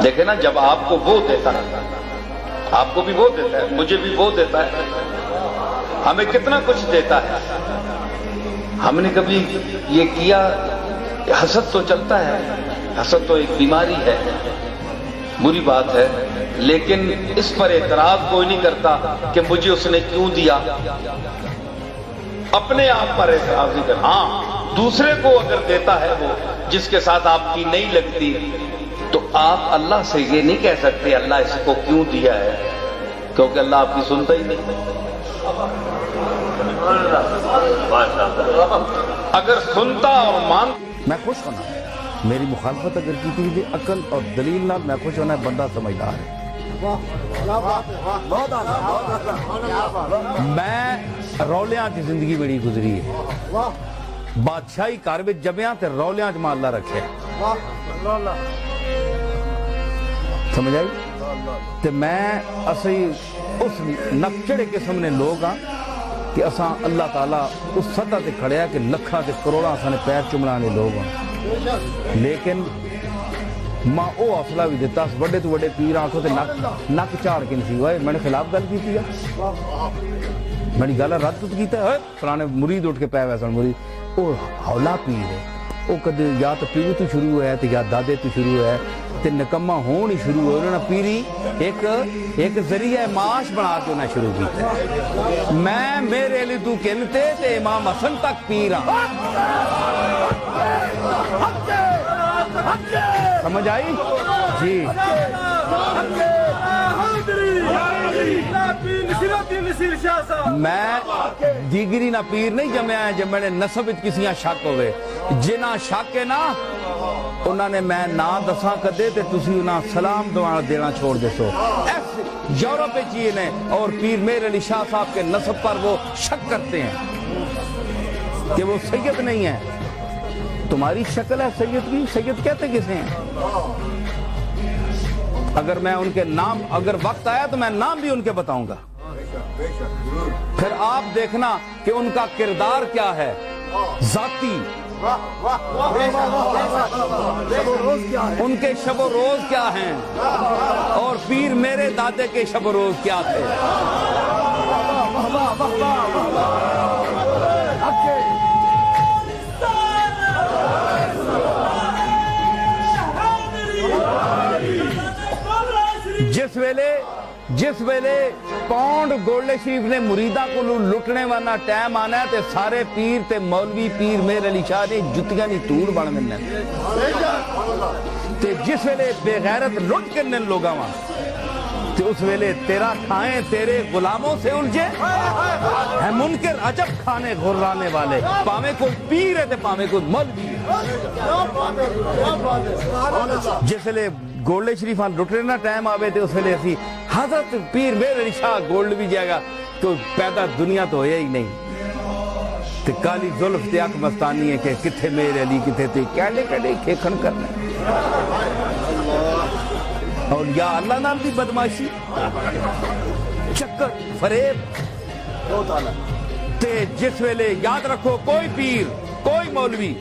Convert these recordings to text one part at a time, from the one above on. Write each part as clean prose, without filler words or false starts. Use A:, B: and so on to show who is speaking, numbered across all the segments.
A: دیکھیں نا، جب آپ کو وہ دیتا ہے، آپ کو بھی وہ دیتا ہے، مجھے بھی وہ دیتا ہے، ہمیں کتنا کچھ دیتا ہے. ہم نے کبھی یہ کیا؟ حسد تو چلتا ہے، حسد تو ایک بیماری ہے، بری بات ہے، لیکن اس پر اعتراض کوئی نہیں کرتا کہ مجھے اس نے کیوں دیا. اپنے آپ پر اعتراض نہیں کرتا. ہاں، دوسرے کو اگر دیتا ہے وہ جس کے ساتھ آپ کی نہیں لگتی، تو آپ اللہ سے یہ نہیں کہہ سکتے اللہ اس کو کیوں دیا ہے، کیونکہ اللہ آپ کی سنتا ہی نہیں. اگر سنتا اور مانتا.
B: میں خوش ہونا، میری مخالفت اگر کی تھی عقل اور دلیل نہ، میں خوش ہونا بندہ سمجھدار ہے. میں رولیاں کی زندگی میری گزری ہے، بادشاہی گھر وچ جمیا تے رولیاں چ اللہ رکھے، سمجھ آئی؟ تے میں اسی اس نقچڑے قسم نے لوگ ہاں کہ اساں اللہ تعالیٰ اس سطح تے کھڑے ہیں کہ لکھاں تے کروڑاں اساں نے پیر چمڑانے لوگ ہاں، لیکن ماں او حوصلہ بھی دیتا اس بڑے تو بڑے پیر آنکھوں تے نک چاڑ کے نہیں سی ہوئے میں نے خلاف گل کی تھی، میں نے گل رد کیتا ہے فلانے مرید اٹھ کے پے ویسا مرید او ہولا پیر ہے، او کدے یا تو پیو تو شروع ہوا ہے تے یا دادے تو شروع ہوا ہے تے نکمہ ہون ہی شروع ہوئے. انہوں نے پیری ایک ذریعہ معاش بنا کے انہیں شروع کیتا. میں میرے لیے تو کہنتے تے امام حسن تک پیر ہاں. سمجھ آئی جی؟ میں دیگری نہ پیر نہیں جمیا ہے جب میں نے نسب کسیاں شک ہوئے، جنہ شک ہے نا انہوں نے میں نہ دساں کدے تے تسی انہاں سلام دعا دینا چھوڑ دے سو. یورپ چیئے نے اور پیر میر علی شاہ صاحب کے نسب پر وہ شک کرتے ہیں کہ وہ سید نہیں ہے. تمہاری شکل ہے سید کی، سید کہتے کسے ہیں؟ اگر میں ان کے نام، اگر وقت آیا تو میں نام بھی ان کے بتاؤں گا، پھر آپ دیکھنا کہ ان کا کردار کیا ہے ذاتی، ان کے شب و روز کیا ہیں، اور پیر میرے دادے کے شب و روز کیا تھے. جس ویلے پونڈ گولڈے شریف نے مریدہ کو لٹنے والا ٹائم آنا ہے تے سارے پیر تے مولوی پیر میر علی شاہ نے جتیاں نہیں توڑ بن ملنے تے جس ویلے بے غیرت لٹ کرنے لوگاں وہاں تے اس ویلے تیرا کھائیں تیرے غلاموں سے الجھے ہے منکر عجب کھانے گھرانے والے، پاویں کوئی پیر ہے تے پاویں کوئی مولوی ہے. جس ویلے گولڈے شریف لٹنے ٹائم آوے تے اس ویلے اسی حضرت پیر میر علی شاہ گولڈ بھی جائے گا تو پیدا دنیا تو ہویا ہی نہیں. تے کالی زلف تے اک مستانی ہے کہ کتھے میرے علی کتھے تے کیڑے کیڑے کھیکھن کرنا اور یا اللہ نام دی بدماشی چکر فریب. تے جس ویلے یاد رکھو کوئی پیر کوئی مولوی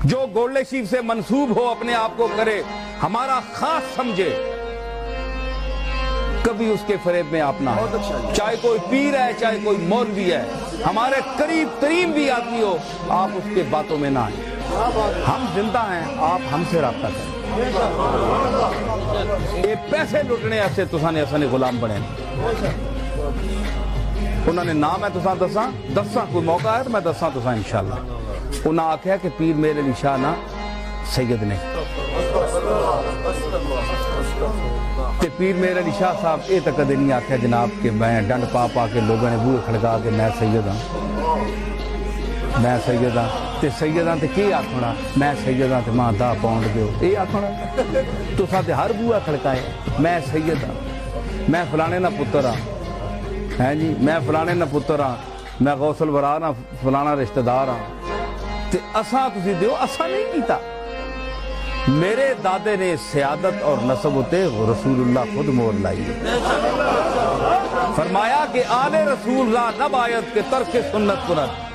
B: جو گولڈے شریف سے منسوب ہو اپنے آپ کو کرے ہمارا خاص سمجھے، کبھی اس کے فریب میں آپ نہ ہو، چاہے کوئی پیر ہے چاہے کوئی مولوی ہے، ہمارے قریب ترین بھی آدمی ہو آپ اس کے باتوں میں نہ آئیں. ہم زندہ ہیں، آپ ہم سے رابطہ کریں. یہ پیسے لٹنے ایسے تساں نے اصل غلام بنے. انہوں نے نام ہے تساں دساں کوئی موقع ہے تو میں دساں تساں انشاءاللہ. انہاں آکھیا کہ پیر میر علی شاہ نا سید نہیں، تے پیر میر علی شاہ صاحب اے تک کدے نہیں آکھیا جناب کہ میں ڈنڈ پا پا کے لوگوں نے بوئے کھڑکا کے میں سید ہاں میں سید ہاں. تے سید ہاں تے کی آکھنا میں سید ہاں تے ماں 10 پاؤنڈ دیو، اے آکھنا تساں تے ہر بوئے کھڑکائے میں سید ہاں، میں فلانے نہ پتر ہاں، ہیں جی میں فلانے نہ پتر ہاں، میں غوث الورا نہ فلانا رشتہ دار ہاں. تے اساں تسی دیو اساں نہیں کیتا. میرے دادے نے سیادت اور نسب ہوتے رسول اللہ خود مور لائی ہے. فرمایا کہ آل رسول اللہ نہ باید کہ ترک سنت کنت.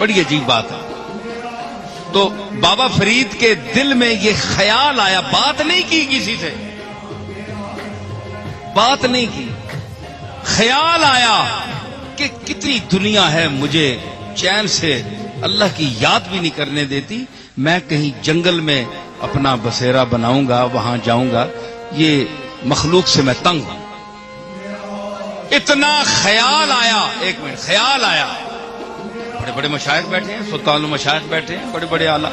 A: بڑی عجیب بات ہے. تو بابا فرید کے دل میں یہ خیال آیا, بات نہیں کی کسی سے, بات نہیں کی, خیال آیا کہ کتنی دنیا ہے مجھے چین سے اللہ کی یاد بھی نہیں کرنے دیتی, میں کہیں جنگل میں اپنا بسیرا بناؤں گا, وہاں جاؤں گا, یہ مخلوق سے میں تنگ ہوں. اتنا خیال آیا, ایک منٹ, خیال آیا. بڑے بڑے مشائخ بیٹھے ہیں, سلطان المشائخ بیٹھے ہیں, بڑے بڑے آلہ.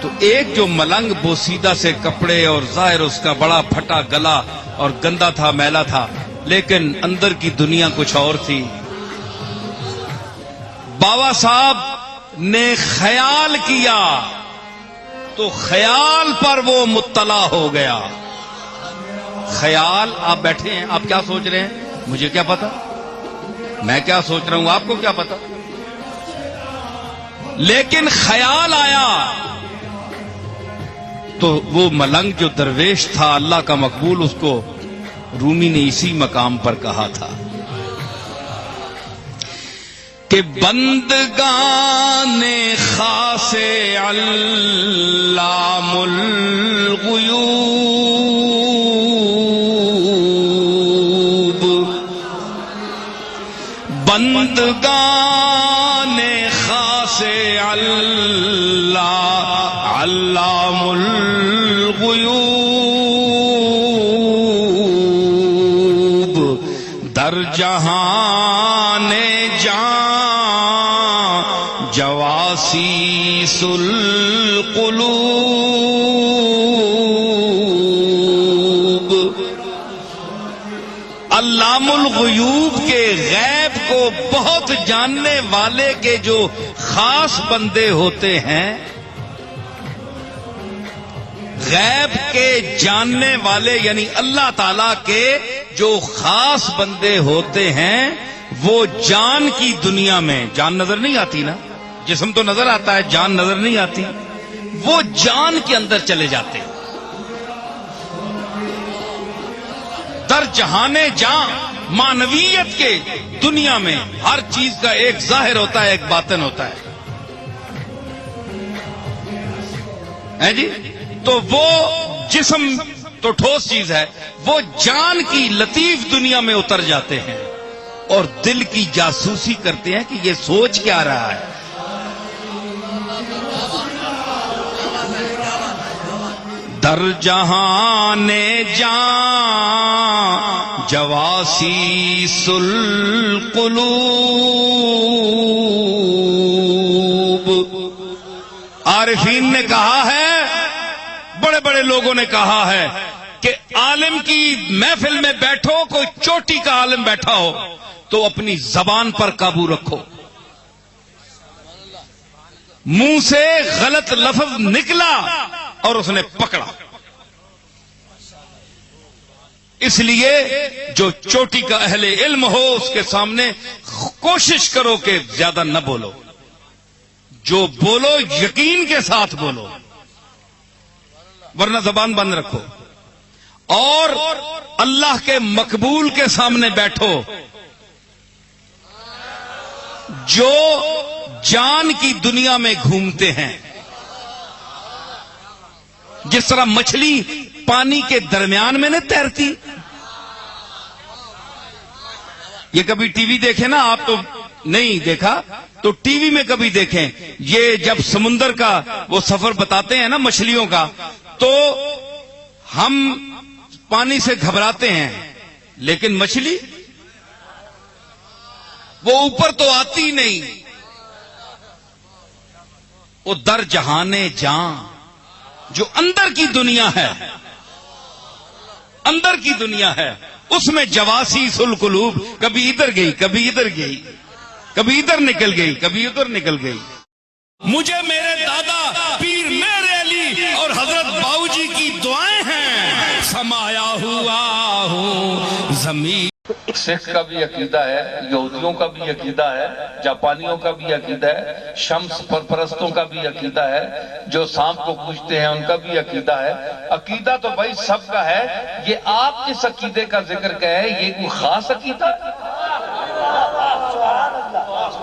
A: تو ایک جو ملنگ بوسیدہ سے کپڑے اور ظاہر اس کا بڑا پھٹا گلا اور گندا تھا, میلا تھا, لیکن اندر کی دنیا کچھ اور تھی. بابا صاحب نے خیال کیا تو خیال پر وہ مطلع ہو گیا. خیال, آپ بیٹھے ہیں, آپ کیا سوچ رہے ہیں مجھے کیا پتا, میں کیا سوچ رہا ہوں آپ کو کیا پتا, لیکن خیال آیا تو وہ ملنگ جو درویش تھا اللہ کا مقبول, اس کو رومی نے اسی مقام پر کہا تھا کہ بندگان خاص علام الغیوب, بندگان خاص علام الغیوب, در جہان جواسیس القلوب. علام الغیوب کے غیب کو بہت جاننے والے کے جو خاص بندے ہوتے ہیں, غیب کے جاننے والے یعنی اللہ تعالی کے جو خاص بندے ہوتے ہیں, وہ جان کی دنیا میں, جان نظر نہیں آتی نا, جسم تو نظر آتا ہے, جان نظر نہیں آتی, وہ جان کے اندر چلے جاتے ہیں. در جہان جان, معنویت کے دنیا میں ہر چیز کا ایک ظاہر ہوتا ہے, ایک باطن ہوتا ہے جی. تو وہ جسم تو ٹھوس چیز ہے, وہ جان کی لطیف دنیا میں اتر جاتے ہیں اور دل کی جاسوسی کرتے ہیں کہ یہ سوچ کیا رہا ہے. در جہان جان جواسیس القلوب. عارفین نے کہا ہے, بڑے بڑے لوگوں نے کہا ہے کہ عالم کی محفل میں بیٹھو, کوئی چوٹی کا عالم بیٹھا ہو تو اپنی زبان پر قابو رکھو. منہ سے غلط لفظ نکلا اور اس نے پکڑا. اس لیے جو چوٹی کا اہل علم ہو اس کے سامنے کوشش کرو کہ زیادہ نہ بولو, جو بولو یقین کے ساتھ بولو, ورنہ زبان بند رکھو. اور اللہ کے مقبول کے سامنے بیٹھو جو جان کی دنیا میں گھومتے ہیں. جس طرح مچھلی پانی کے درمیان میں نہ تیرتی. یہ کبھی ٹی وی دیکھیں نا, آپ تو نہیں دیکھا تو ٹی وی میں کبھی دیکھیں, یہ جب سمندر کا وہ سفر بتاتے ہیں نا مچھلیوں کا, تو ہم پانی سے گھبراتے ہیں, لیکن مچھلی وہ اوپر تو آتی نہیں. وہ در جہان جان, جو اندر کی دنیا ہے, اندر کی دنیا ہے, اس میں جواسیس القلوب, کبھی ادھر گئی, کبھی ادھر گئی, کبھی ادھر نکل گئی, کبھی ادھر نکل گئی. مجھے میرے دادا پیر میرے علی اور حضرت باؤ جی کی دعائیں ہیں, سمایا ہوا ہوں زمین.
C: سکھ کا بھی عقیدہ ہے, یہودیوں کا بھی عقیدہ ہے, جاپانیوں کا بھی عقیدہ ہے, شمس پرستوں کا بھی عقیدہ ہے, جو سانپ کو پوجتے ہیں ان کا بھی عقیدہ ہے. عقیدہ تو بھائی سب کا ہے. یہ آپ جس عقیدے کا ذکر کہے, یہ کوئی خاص عقیدہ ہے؟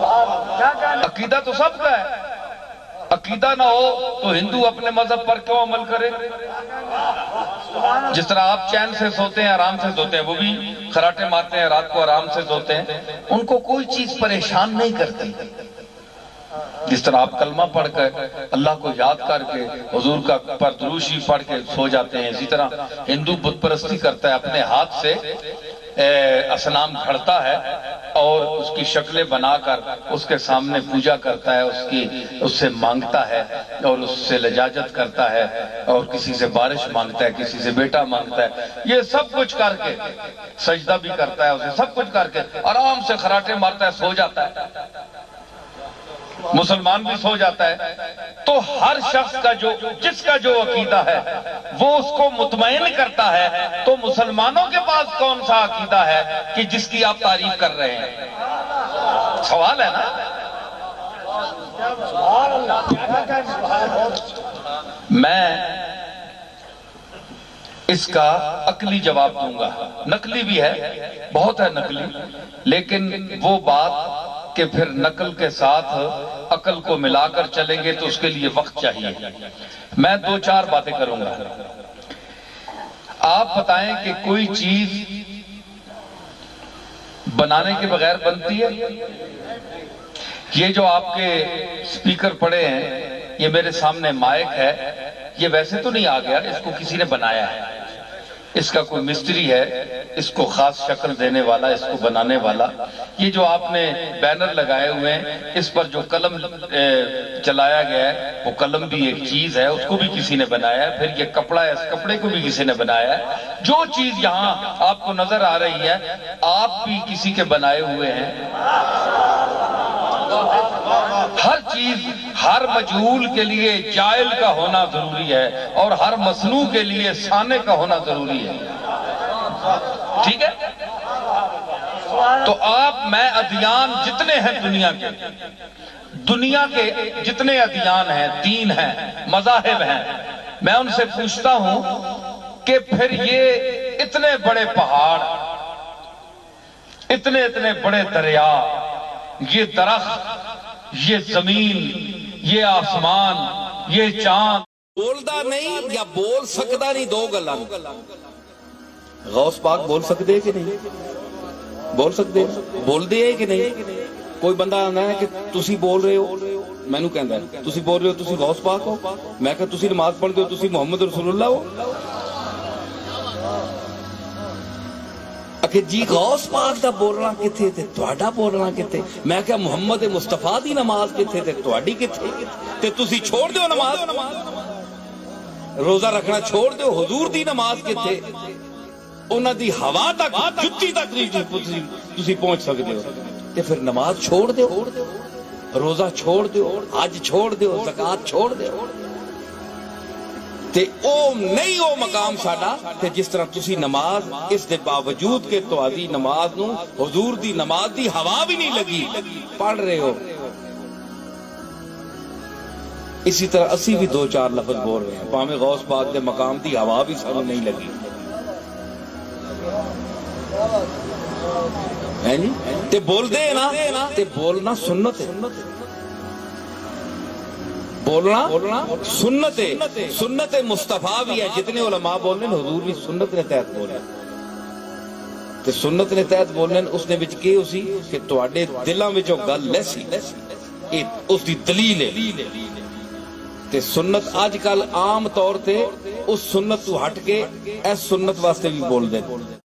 C: عقیدہ تو سب کا ہے. عقیدہ نہ ہو تو ہندو اپنے مذہب پر کیوں عمل کرے؟ جس طرح آپ چین سے سوتے ہیں، آرام سے سوتے ہیں، وہ بھی خراٹے مارتے ہیں، رات کو آرام سے سوتے ہیں، ان کو کوئی چیز پریشان نہیں کرتی. جس طرح آپ کلمہ پڑھ کر اللہ کو یاد کر کے حضور کا پر درود شریف پڑھ کے سو جاتے ہیں، اسی طرح ہندو بت پرستی کرتا ہے، اپنے ہاتھ سے اصنام گھڑتا ہے اور اس کی شکلیں بنا کر اس کے سامنے پوجا کرتا ہے، اس سے مانگتا ہے اور اس سے لجاجت کرتا ہے اور کسی سے بارش مانگتا ہے، کسی سے بیٹا مانگتا ہے. یہ سب کچھ کر کے سجدہ بھی کرتا ہے، اسے سب کچھ کر کے آرام سے خراٹے مارتا ہے، سو جاتا ہے. مسلمان بھی سو جاتا ہے. تو ہر شخص کا جس کا جو عقیدہ ہے وہ اس کو مطمئن کرتا ہے. تو مسلمانوں کے پاس کون سا عقیدہ ہے کہ جس کی آپ تعریف کر رہے ہیں؟ سوال ہے نا. میں اس کا عقلی جواب دوں گا، نقلی بھی ہے، بہت ہے نقلی، لیکن وہ بات کہ پھر نقل کے ساتھ عقل کو ملا کر چلیں گے تو اس کے لیے وقت چاہیے. میں 2-4 باتیں کروں گا. آپ بتائیں کہ کوئی چیز بنانے کے بغیر بنتی ہے؟ یہ جو آپ کے سپیکر پڑے ہیں، یہ میرے سامنے مائک ہے، یہ ویسے تو نہیں آ گیا، اس کو کسی نے بنایا ہے. اس کا کوئی مستری ہے، اس کو خاص شکل دینے والا، اس کو بنانے والا. یہ جو آپ نے بینر لگائے ہوئے ہیں، اس پر جو قلم چلایا گیا ہے، وہ قلم بھی ایک چیز ہے، اس کو بھی کسی نے بنایا ہے. پھر یہ کپڑا ہے، اس کپڑے کو بھی کسی نے بنایا ہے. جو چیز یہاں آپ کو نظر آ رہی ہے، آپ بھی کسی کے بنائے ہوئے ہیں. ہر چیز، ہر مجہول کے لیے جائل کا ہونا ضروری ہے اور ہر مصنوع کے لیے صانع کا ہونا ضروری ہے. ٹھیک ہے؟ تو آپ، میں ادیان جتنے ہیں دنیا کے جتنے ادیان ہیں، دین ہیں، مذاہب ہیں، میں ان سے پوچھتا ہوں کہ پھر یہ اتنے بڑے پہاڑ، اتنے بڑے دریا، یہ درخت، یہ زمین، یہ آسمان، یہ چاند،
D: بولدا نہیں یا بول سکتا نہیں، دو گلاں. غوث پاک بول سکتے کہ نہیں؟ بول سکتے، بول دے کہ نہیں؟ کوئی بندہ آنا ہے کہ تسی بول رہے ہو، میں نو کہندا ہے تسی بول رہے ہو تسی غوث پاک ہو، میں کہ تسی نماز پڑھ دے ہو تسی محمد رسول اللہ ہو. کہ جی غوث پاک دا بولنا کتھے تے تہاڈا بولنا کتھے؟ میں کہ محمد مصطفیٰ دی نماز کتھے تے تہاڈی کتھے؟ تے تسی چھوڑ دیو نماز، روزہ رکھنا چھوڑ دیو، حضور دی نماز کتھے؟ انہاں دی ہوا تک، جتی تک نہیں تسی پہنچ سکدے ہو. تے پھر نماز چھوڑ دیو، روزہ چھوڑ دیو، حج چھوڑ دیو، زکات چھوڑ دیو. تے او نہیں او مقام ساڈا تے جس طرح تسی نماز، اس دے باوجود کہ تہاڈی نماز نو حضور دی نماز دی ہوا بھی نہیں لگی، پڑھ رہے ہو. اسی طرح اسی بھی 2-4 لفظ بول رہے ہیں، پاویں غوث پاک دے مقام دی ہوا بھی سانوں نہیں لگی. ہے جی؟ تے بول دے نا، تے بولنا سنت ہے، بولنا سنت ہے، سنت مصطفیٰ بھی ہے. جتنے علماء بول رہے ہیں حضور بھی سنت نے تحت بول رہے ہیں. تے سنت نے تحت بول رہے ہیں، اس نے وچ کی اسی کہ تواڈے دلاں وچوں گل لیسی، اس دی دلیل ہے. تے سنت آج کل عام طور تے اس سنت تو ہٹ کے اس سنت واسطے بھی بول دے.